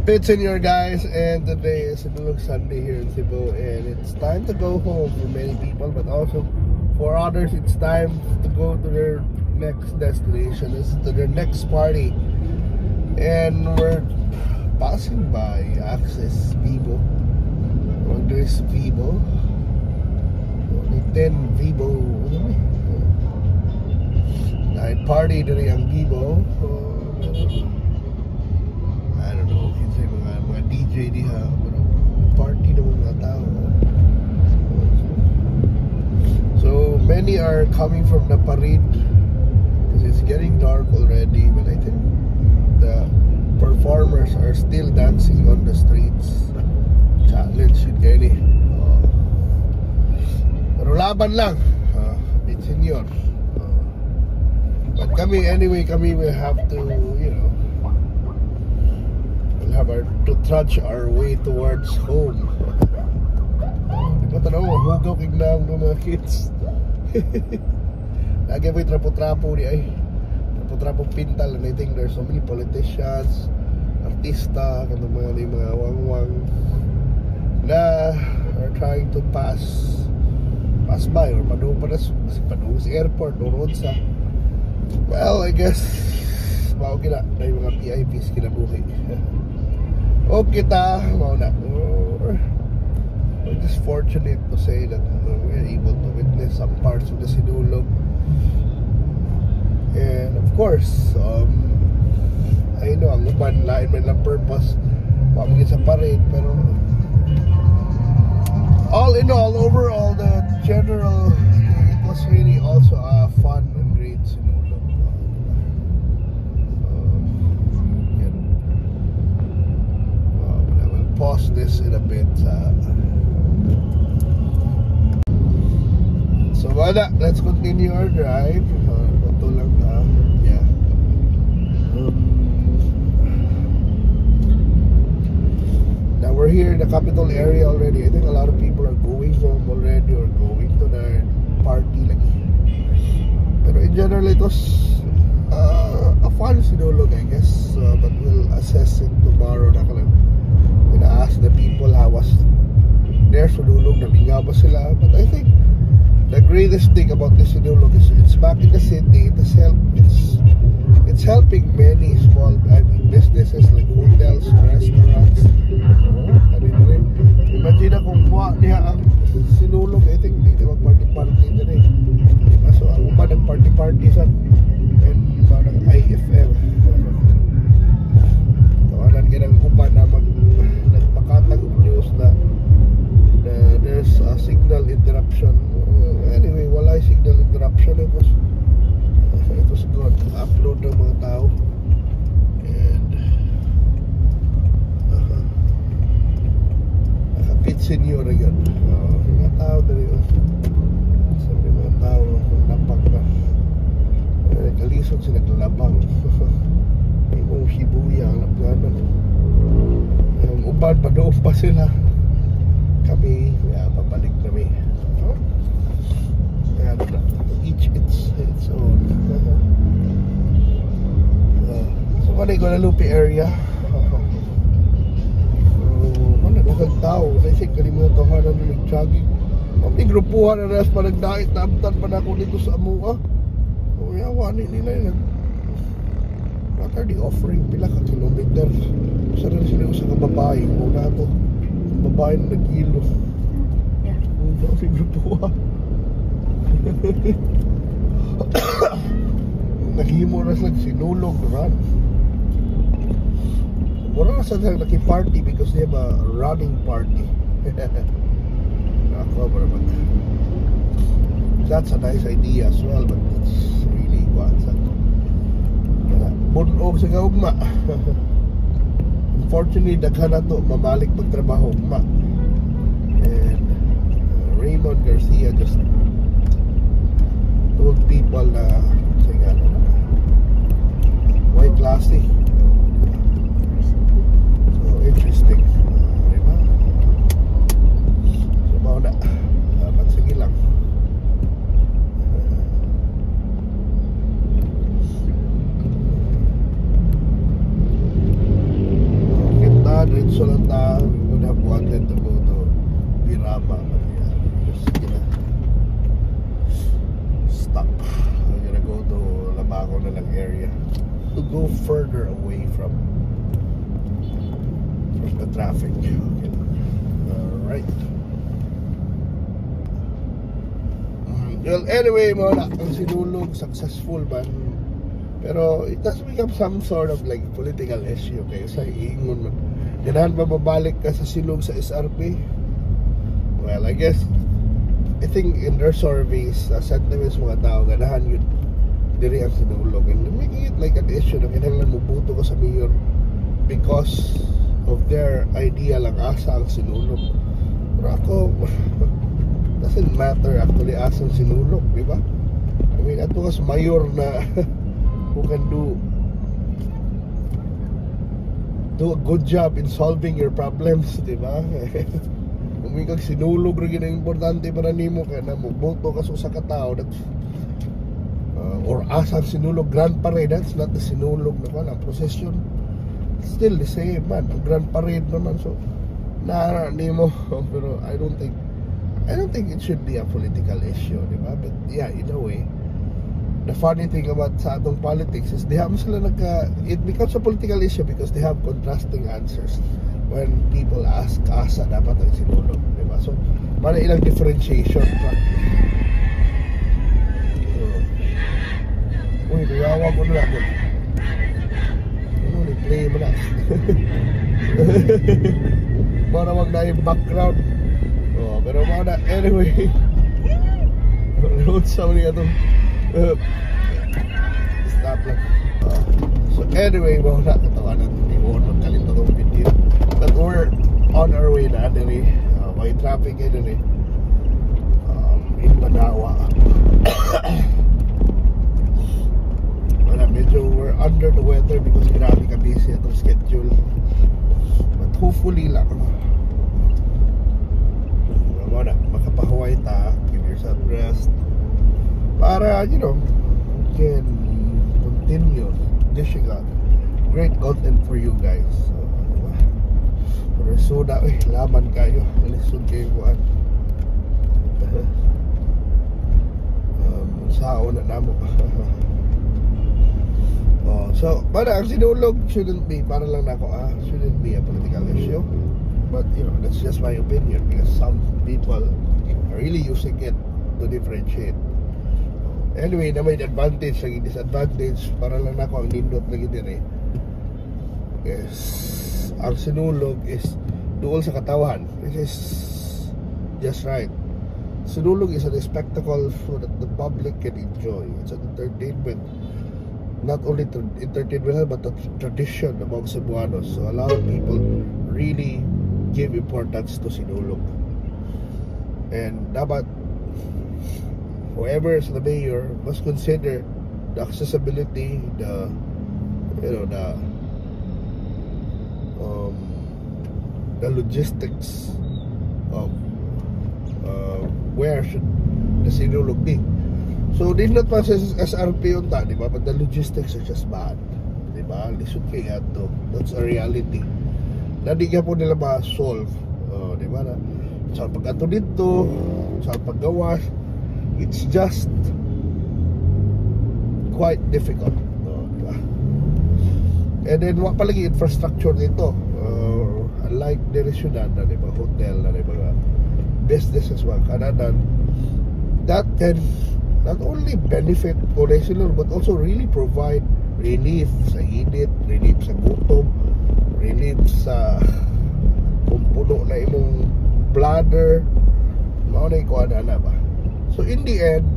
Pit Senior guys, and today is Sinulog Sunday here in Cebu, and it's time to go home for many people, but also for others it's time to go to their next destination, to their next party. And we're passing by Access Vivo, or there's Vivo, only 10 Vivo night party dari ang Vivo. I don't know, kinsay mga DJ diha, pero party ng mga tao. So many are coming from the parade because it's getting dark already, but I think the performers are still dancing on the streets. Challenge yun kayo ni. Pero laban lang, Pit Senior. But kami, anyway, kami will have to, you know, to trudge our way towards home. Di ba tanong mo, hugaw kignang mga kids. Lagi may trapo-trapo di ay trapo-trapo pintal, and I think there's so many politicians, artista, mga wang-wang na are trying to pass by or padung sa airport o road sa. Well, I guess mao gina na yung mga PIPs kinabuhi. O kita, mao na. We're just fortunate to say that we're able to witness some parts of the Sinulog. And of course, I know ang uban lain man lang purpose pamigit sa parade, pero all in all, overall, the general, it was really also a fun and great Sinulog. Pause this in a bit. So wala, let's continue our drive. Ito lang yeah. Now we're here in the capital area already. I think a lot of people are going home already or going to their party lagi. Pero in general, it was a fun Sinulog, I guess. But we'll assess it tomorrow na ka lang. Ask the people how was their Sinulog, nalingaw ba sila. But I think the greatest thing about this Sinulog is it's back in the city. It's helping many small businesses like hotels, restaurants. Imagine kung buwa niya ang Sinulog, I think hindi mag-party-party na rin. So ang upa nag-party-party sa and parang IFM. Tawanan kinang upa na nagpakatag news na there's a signal interruption. Anyway, wala yung signal interruption. It was good. Upload ng mga tao. And Pit Senior again. Mga tao dali. Sabi mga tao napak na. Kalisod sila naglalabang. Yung Shibuya ang napganan. Yung uban pa doon pa sila. Kami papalik kami. Kaya each its own. So kanay Guadalupe area. Manadagang tao. I think kalimutan ka na nag-jogging. Pati grupuhan na ras pa nagdait. Naamtan pa na ako dito sa Amua. O yawa nila yun. What are they offering? Pila ka kilometer. Sa rin sila sa kababae. Muna ito. Babae na nag-ilo. Yeah. Ang grupuhan. Naghimo na sila Sinulog run. Wala na sila naki-party because they have a running party. Nakakover naman. That's a nice idea as well, but it's really what's that? Bunog sa kaugma. Unfortunately, daghan na to mamalik pagtrabaho ugma. And Raymond Garcia just told people na white classy. So interesting. Diba? So mauna dapat sige lang. diretso lang tayo. We would have wanted to go to Virama, but yeah, just gonna stop. I'm gonna go to Labaco na lang area to go further away from the traffic. Okay. Alright. Well, anyway, mga ang sinulog, successful man. Pero it has become some sort of like political issue. Kaya sa iingon man, ganahan ba mabalik ka sa silog sa SRP? Well, I think in their surveys, sentiments mga tao, ganahan yun diri ang sinulog. And making it like an issue na kinahanglan mo buto ko sa mayor because of their idea lang asa ang sinulog. Pero ako, doesn't matter actually asa ang sinulog, di ba? I mean, ato kas mayor na who can do a good job in solving your problems, di ba? Kung may kag sinulog rin ang importante para nimo kaya na magboto ka sa katao that or asang sinulog grand parade, that's not the sinulog naman ang procession, still the same man, ang grand parade naman. So na nimo pero I don't think it should be a political issue, di ba? But yeah, in a way, the funny thing about sa atong politics is it becomes a political issue because they have contrasting answers when people ask asa dapat ang sinulog, di ba? So mana ilang differentiation uy, nayawa ko na ako play mo na para wag na yung background. Pero mga na, anyway, road sound nga itong stop lang. So anyway, mga na, katawanan yung kalito itong video that we're on our way na dali. May traffic ngayon dali in Banawa. Medyo we're under the weather because grabe ka busy itong schedule, but hopefully lang makapahuway ta, give yourself rest para you can continue dishing out great content for you guys. So diba, pero suda laban kayo, lisod kayo kuan sao na namo. So, para ang sinulog shouldn't be a political issue. But that's just my opinion because some people are really using it to differentiate. Anyway, na may advantage lagi disadvantage para lang nako ang nindot lagi dire. Yes, ang sinulog is duol sa katawan, which is just right. Sinulog is a spectacle so that the public can enjoy. It's an entertainment. Not only to entertainment but a tradition among Cebuanos. So a lot of people really give importance to sinulog. And dapat whoever is the mayor must consider the accessibility, the logistics of where should the sinulog be. So, din not pa sa SRP yun ta, di ba? But the logistics are just bad. Di ba? Lisod kayo to. That's a reality. Na di ka po nila ma-solve. Di ba? Sa pag-ato dito, sa paggawas, it's just quite difficult. Di ba? And then, wala palagi infrastructure dito. Unlike the syudad, di ba? Hotel, di ba? Businesses, mga kanadan. That can not only benefit Conesilor but also really provide relief sa init, relief sa gutom, relief sa kung puno na imong bladder, mao na ikuha na ba. So in the end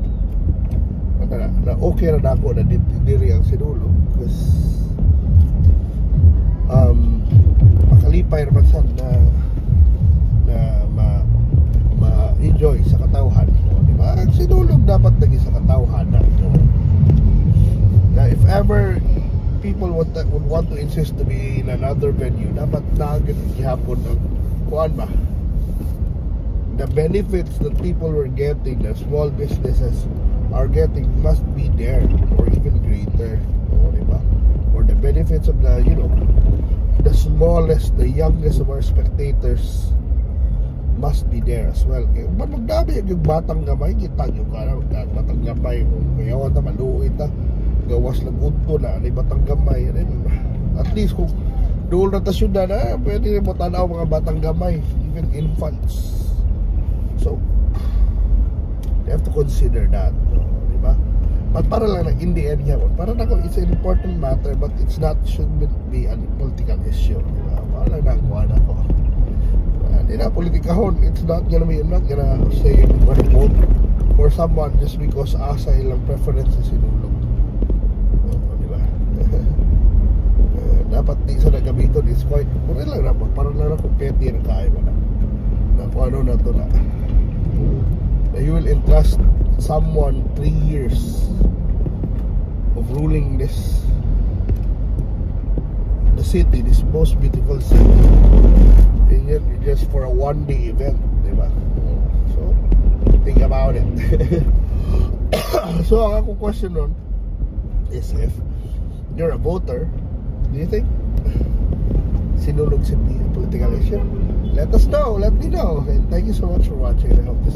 na okay na ako na diri ang sinulog because makalipay naman sad na ma-enjoy sa katawhan. Ang sinulog dapat lagi sa katawhan na. If ever people would want to insist to be in another venue, dapat naagit gihapon ng kuan ba, the benefits that people were getting, the small businesses are getting must be there or even greater, diba? Or the benefits of the the smallest, the youngest of our spectators must be there as well. Kaya ba't magdami yung batang gamay, kita nyo ka na, batang gamay, mayawan na, maluit na, gawas na gunto na, may batang gamay. And then, at least kung doon na tasyon na, pwede mo tanaw mga batang gamay, even infants. So, you have to consider that, diba? But para lang na, in the end nga, para na it's an important matter, but it's not, shouldn't be a political issue, diba? Para lang nakuha na ko. Hindi na politikahon. It's not gonna be, I'm not gonna say I'm gonna vote for someone just because asa ilang preferences sinulog. Diba? Dapat di sa nagamiton is quite, kung lang naman, parang lang na kung petty na kaya mo na kung ano na to na you will entrust someone 3 years of ruling this the city, this most beautiful city, and yet just for a one-day event, diba? So think about it. So ang akong question nun is, if you're a voter, do you think sinulog si political issue? Let us know, let me know, and thank you so much for watching. I hope this